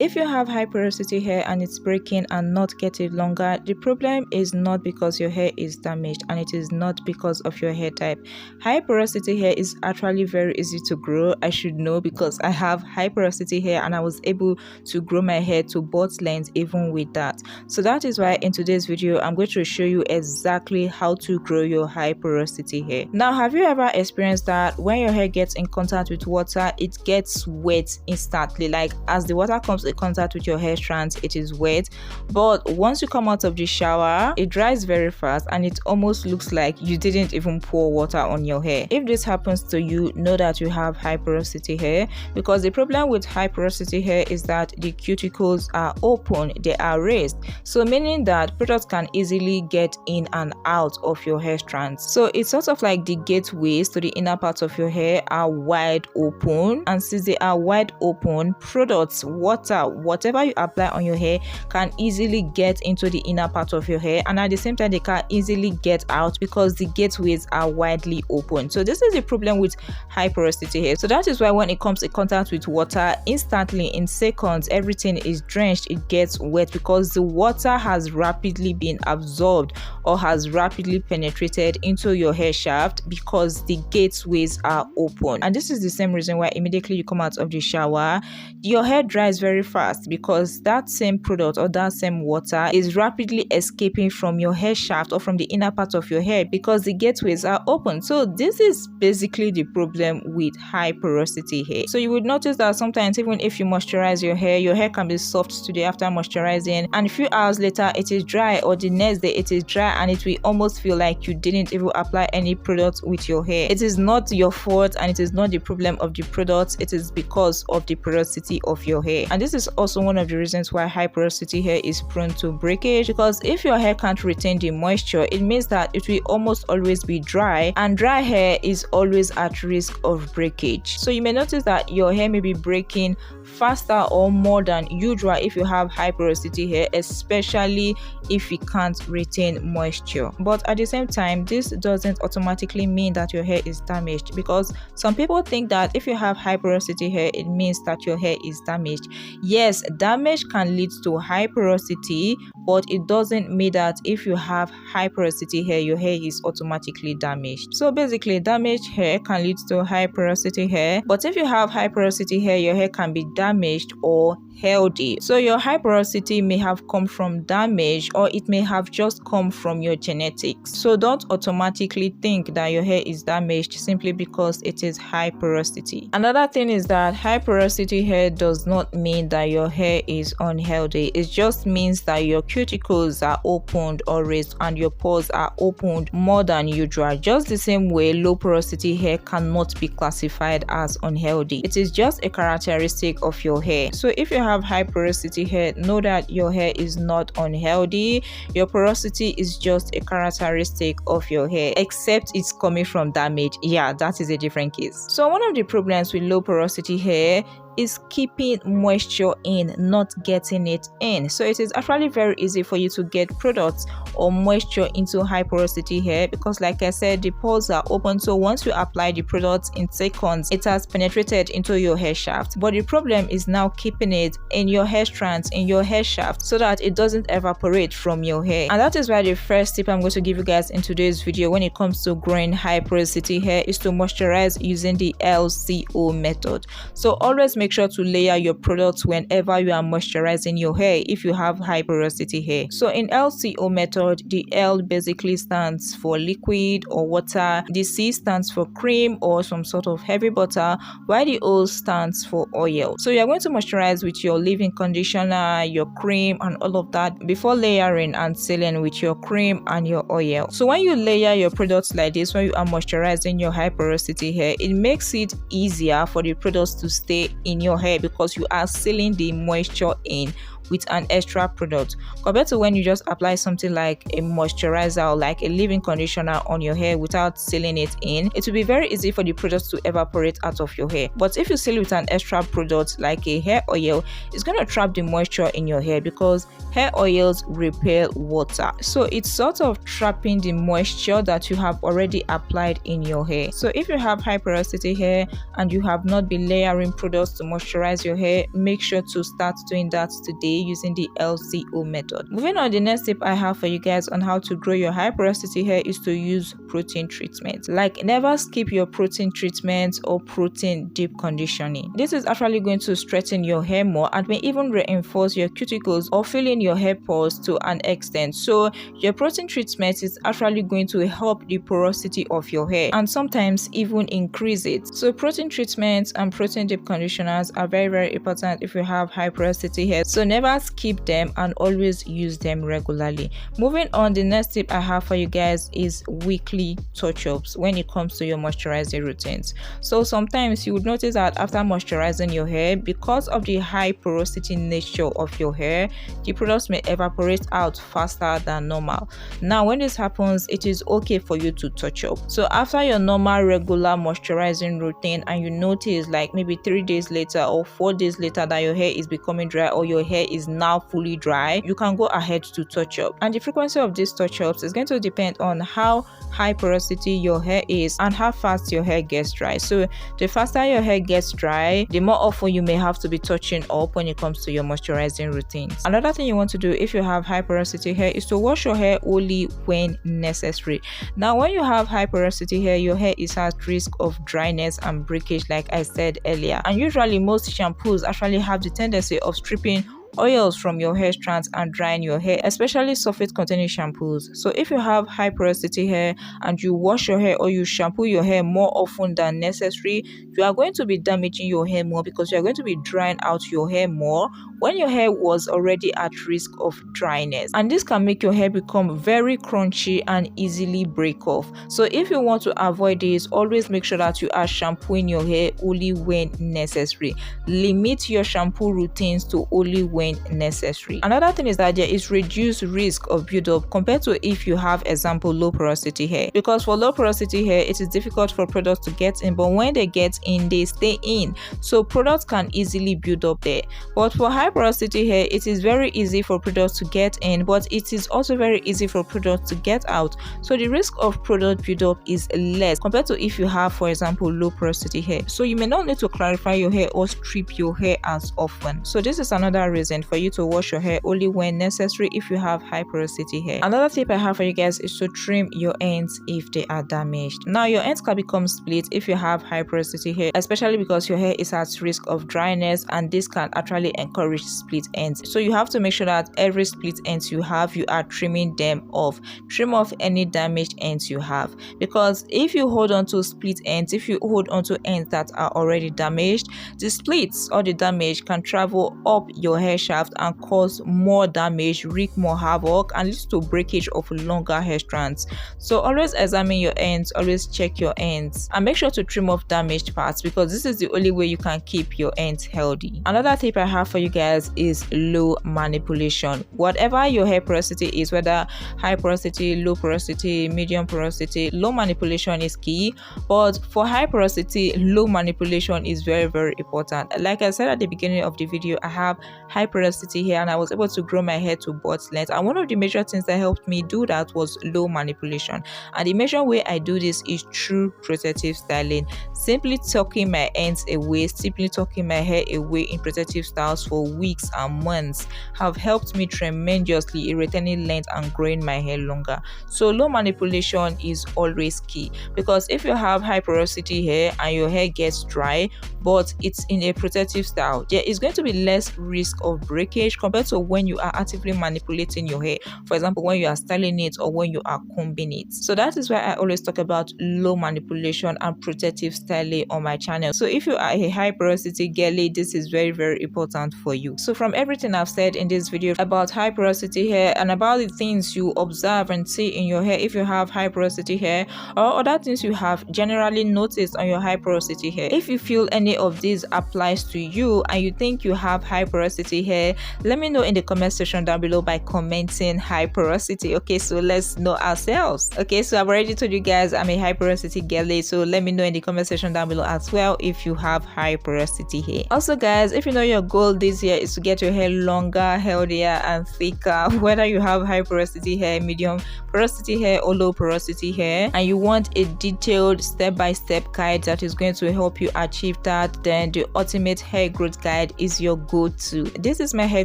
If you have high porosity hair and it's breaking and not getting longer, the problem is not because your hair is damaged, and it is not because of your hair type. High porosity hair is actually very easy to grow. I should know because I have high porosity hair and I was able to grow my hair to both lengths even with that. So that is why in today's video I'm going to show you exactly how to grow your high porosity hair. Now, have you ever experienced that when your hair gets in contact with water, it gets wet instantly? Like as the water comes in contact with your hair strands, it is wet, but once you come out of the shower, it dries very fast and it almost looks like you didn't even pour water on your hair. If this happens to you, know that you have high porosity hair, because the problem with high porosity hair is that the cuticles are open, they are raised, so meaning that products can easily get in and out of your hair strands. So it's sort of like the gateways to the inner part of your hair are wide open, and since they are wide open, products, water, whatever you apply on your hair can easily get into the inner part of your hair, and at the same time they can easily get out because the gateways are widely open. So this is the problem with high porosity hair. So that is why when it comes in contact with water, instantly in seconds everything is drenched, it gets wet, because the water has rapidly been absorbed or has rapidly penetrated into your hair shaft because the gateways are open. And this is the same reason why immediately you come out of the shower, your hair dries very fast, because that same product or that same water is rapidly escaping from your hair shaft or from the inner part of your hair because the gateways are open. So this is basically the problem with high porosity hair. So you would notice that sometimes even if you moisturize your hair can be soft today after moisturizing, and a few hours later it is dry, or the next day it is dry, and it will almost feel like you didn't even apply any product with your hair. It is not your fault, and it is not the problem of the products, it is because of the porosity of your hair. And this is also one of the reasons why high porosity hair is prone to breakage, because if your hair can't retain the moisture, it means that it will almost always be dry, and dry hair is always at risk of breakage. So you may notice that your hair may be breaking faster or more than usual if you have high porosity hair, especially if it can't retain moisture. But at the same time, this doesn't automatically mean that your hair is damaged, because some people think that if you have high porosity hair, it means that your hair is damaged. Yes, damage can lead to high porosity, but it doesn't mean that if you have high porosity hair, your hair is automatically damaged. So basically, damaged hair can lead to high porosity hair, but if you have high porosity hair, your hair can be damaged or healthy. So your high porosity may have come from damage, or it may have just come from your genetics. So don't automatically think that your hair is damaged simply because it is high porosity. Another thing is that high porosity hair does not mean that your hair is unhealthy. It just means that your cuticles are opened or raised and your pores are opened more than usual. Just the same way low porosity hair cannot be classified as unhealthy. It is just a characteristic of your hair. So if you have high porosity hair, know that your hair is not unhealthy. Your porosity is just a characteristic of your hair, except it's coming from damage. Yeah, that is a different case. So one of the problems with low porosity hair is keeping moisture in, not getting it in. So it is actually very easy for you to get products or moisture into high porosity hair, because like I said, the pores are open. So once you apply the product, in seconds it has penetrated into your hair shaft. But the problem is now keeping it in your hair strands, in your hair shaft, so that it doesn't evaporate from your hair. And that is why the first tip I'm going to give you guys in today's video when it comes to growing high porosity hair is to moisturize using the LCO method. So always make sure to layer your products whenever you are moisturizing your hair if you have high porosity hair. So in LCO method, the L basically stands for liquid or water, the C stands for cream or some sort of heavy butter, while the O stands for oil. So you're going to moisturize with your leave-in conditioner, your cream and all of that before layering and sealing with your cream and your oil. So when you layer your products like this, when you are moisturizing your high porosity hair, it makes it easier for the products to stay in your hair because you are sealing the moisture in with an extra product compared to when you just apply something like a moisturizer or like a leave-in conditioner on your hair without sealing it in. It will be very easy for the product to evaporate out of your hair. But if you seal it with an extra product like a hair oil, it's going to trap the moisture in your hair because hair oils repel water. So it's sort of trapping the moisture that you have already applied in your hair. So if you have high porosity hair and you have not been layering products to moisturize your hair, make sure to start doing that today using the LCO method. Moving on, the next tip I have for you guys on how to grow your high porosity hair is to use protein treatment. Like, never skip your protein treatment or protein deep conditioning. This is actually going to strengthen your hair more and may even reinforce your cuticles or fill in your hair pores to an extent. So your protein treatment is actually going to help the porosity of your hair and sometimes even increase it. So protein treatments and protein deep conditioners are very important if you have high porosity hair. So never skip them and always use them regularly. Moving on, the next tip I have for you guys is weekly touch-ups when it comes to your moisturizing routines. So sometimes you would notice that after moisturizing your hair, because of the high porosity nature of your hair, the products may evaporate out faster than normal. Now when this happens, it is okay for you to touch up. So after your normal regular moisturizing routine and you notice like maybe 3 days later or 4 days later that your hair is becoming dry or your hair is now fully dry, you can go ahead to touch up. And the frequency of these touch ups is going to depend on how high porosity your hair is and how fast your hair gets dry. So the faster your hair gets dry, the more often you may have to be touching up when it comes to your moisturizing routines. Another thing you want to do if you have high porosity hair is to wash your hair only when necessary. Now when you have high porosity hair, your hair is at risk of dryness and breakage like I said earlier, and usually most shampoos actually have the tendency of stripping oils from your hair strands and drying your hair, especially sulfate containing shampoos. So if you have high porosity hair and you wash your hair or you shampoo your hair more often than necessary, you are going to be damaging your hair more because you are going to be drying out your hair more when your hair was already at risk of dryness, and this can make your hair become very crunchy and easily break off. So if you want to avoid this, always make sure that you are shampooing your hair only when necessary. Limit your shampoo routines to only when necessary. Another thing is that there is reduced risk of buildup compared to if you have, example, low porosity hair, because for low porosity hair it is difficult for products to get in, but when they get in, they stay in, so products can easily build up there. But for high porosity hair, it is very easy for products to get in, but it is also very easy for products to get out, so the risk of product buildup is less compared to if you have, for example, low porosity hair. So you may not need to clarify your hair or strip your hair as often. So this is another reason for you to wash your hair only when necessary if you have high porosity hair. Another tip I have for you guys is to trim your ends if they are damaged. Now your ends can become split if you have high porosity hair, especially because your hair is at risk of dryness, and this can actually encourage split ends. So you have to make sure that every split ends you have, you are trimming them off. Trim off any damaged ends you have, because if you hold on to split ends, if you hold on to ends that are already damaged, the splits or the damage can travel up your hair shaft and cause more damage, wreak more havoc, and lead to breakage of longer hair strands. So always examine your ends, always check your ends, and make sure to trim off damaged parts, because this is the only way you can keep your ends healthy. Another tip I have for you guys is low manipulation. Whatever your hair porosity is, whether high porosity, low porosity, medium porosity, low manipulation is key. But for high porosity, low manipulation is very important. Like I said at the beginning of the video, I have high porosity hair and I was able to grow my hair to butt length, and one of the major things that helped me do that was low manipulation. And the major way I do this is through protective styling. Simply tucking my ends away, simply tucking my hair away in protective styles for weeks and months have helped me tremendously in retaining length and growing my hair longer. So low manipulation is always key, because if you have high porosity hair and your hair gets dry but it's in a protective style, there is going to be less risk of breakage compared to when you are actively manipulating your hair, for example when you are styling it or when you are combing it. So that is why I always talk about low manipulation and protective styling on my channel. So if you are a high porosity girly, this is very important for you. So from everything I've said in this video about high porosity hair and about the things you observe and see in your hair if you have high porosity hair, or other things you have generally noticed on your high porosity hair, if you feel any of these applies to you and you think you have high porosity hair? Let me know in the comment section down below by commenting high porosity. Okay, so let's know ourselves. Okay, so I've already told you guys I'm a high porosity girly, so let me know in the comment section down below as well if you have high porosity hair. Also guys, if you know your goal this year is to get your hair longer, healthier and thicker, whether you have high porosity hair, medium porosity hair or low porosity hair, and you want a detailed step-by-step guide that is going to help you achieve that, then the ultimate hair growth guide is your go-to. This is my hair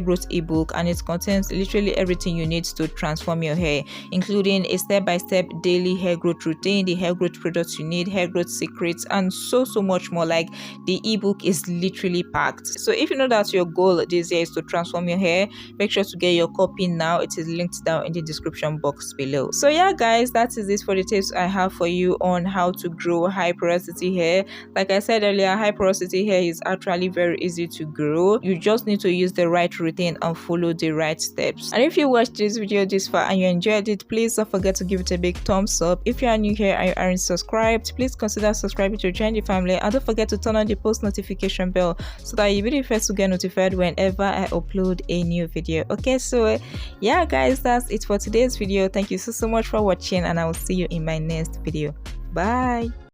growth ebook and it contains literally everything you need to transform your hair, including a step-by-step daily hair growth routine, the hair growth products you need, hair growth secrets, and so much more. Like, the ebook is literally packed. So if you know that your goal this year is to transform your hair, make sure to get your copy now. It is linked down in the description box below. So yeah guys, that is it for the tips I have for you on how to grow high porosity hair. Like I said earlier, high porosity hair is actually very easy to grow. You just need to use the right routine and follow the right steps. And if you watched this video this far and you enjoyed it, please don't forget to give it a big thumbs up. If you are new here and you aren't subscribed, please consider subscribing to join the family, and don't forget to turn on the post notification bell so that you'll be the first to get notified whenever I upload a new video. Okay, so yeah guys, that's it for today's video. Thank you so much for watching, and I will see you in my next video. Bye.